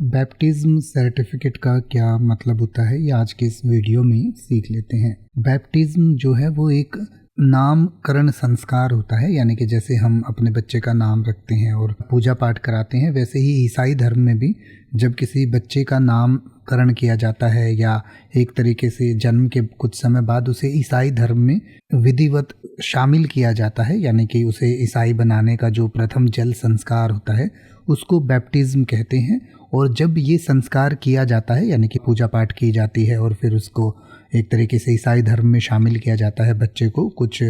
Baptism certificate का क्या मतलब होता है, ये आज के इस वीडियो में सीख लेते हैं। बैप्टिज्म जो है वो एक नामकरण संस्कार होता है, यानी कि जैसे हम अपने बच्चे का नाम रखते हैं और पूजा पाठ कराते हैं, वैसे ही ईसाई धर्म में भी जब किसी बच्चे का नामकरण किया जाता है या एक तरीके से जन्म के कुछ समय बाद उसे ईसाई धर्म में विधिवत शामिल किया जाता है, यानी कि उसे ईसाई बनाने का जो प्रथम जल संस्कार होता है उसको बैप्टिज्म कहते हैं। और जब ये संस्कार किया जाता है, यानी कि पूजा पाठ की जाती है और फिर उसको एक तरीके से ईसाई धर्म में शामिल किया जाता है बच्चे को कुछ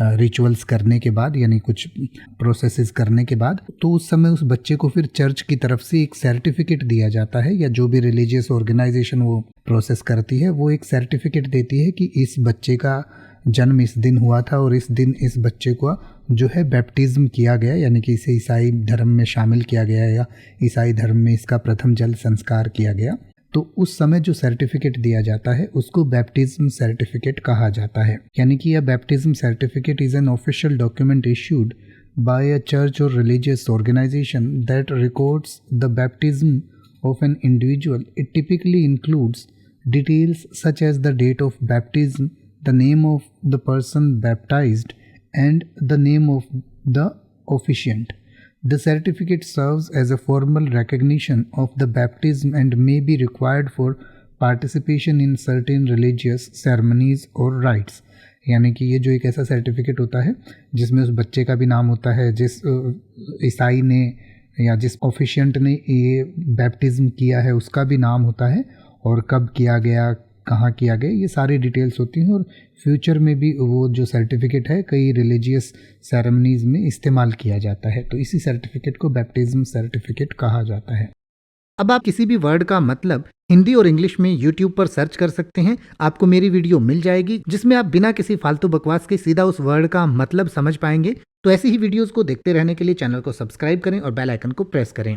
रिचुअल्स करने के बाद, यानी कुछ प्रोसेसेस करने के बाद, तो उस समय उस बच्चे को फिर चर्च की तरफ से एक सर्टिफिकेट दिया जाता है, या जो भी रिलीजियस ऑर्गेनाइजेशन वो प्रोसेस करती है वो एक सर्टिफिकेट देती है कि इस बच्चे का जन्म इस दिन हुआ था और इस दिन इस बच्चे को जो है बैप्टिज्म किया गया, यानी कि इसे ईसाई धर्म में शामिल किया गया या ईसाई धर्म में इसका प्रथम जल संस्कार किया गया। तो उस समय जो सर्टिफिकेट दिया जाता है उसको बैप्टिज्म सर्टिफिकेट कहा जाता है। यानी कि यह baptism certificate is an official document issued by a church और religious organization that records the baptism of an individual. It typically includes details such as the date of baptism, the name of the person baptized, and the name of the officiant. The certificate serves as a formal recognition of the baptism and may be required for participation in certain religious ceremonies or rites. यानी कि ये जो एक ऐसा certificate होता है जिसमें उस बच्चे का भी नाम होता है, जिस ईसाई ने या जिस ऑफिशिएंट ने ये बैप्टिज्म किया है उसका भी नाम होता है, और कब किया गया, कहाँ किया गया, ये सारी डिटेल्स होती हैं। और फ्यूचर में भी वो जो सर्टिफिकेट है कई रिलीजियस सेरेमनीज में इस्तेमाल किया जाता है, तो इसी सर्टिफिकेट को बैप्टिज्म सर्टिफिकेट कहा जाता है। अब आप किसी भी वर्ड का मतलब हिंदी और इंग्लिश में YouTube पर सर्च कर सकते हैं, आपको मेरी वीडियो मिल जाएगी जिसमें आप बिना किसी फालतू बकवास के सीधा उस वर्ड का मतलब समझ पाएंगे। तो ऐसी ही वीडियोस को देखते रहने के लिए चैनल को सब्सक्राइब करें और बेल आइकन को प्रेस करें।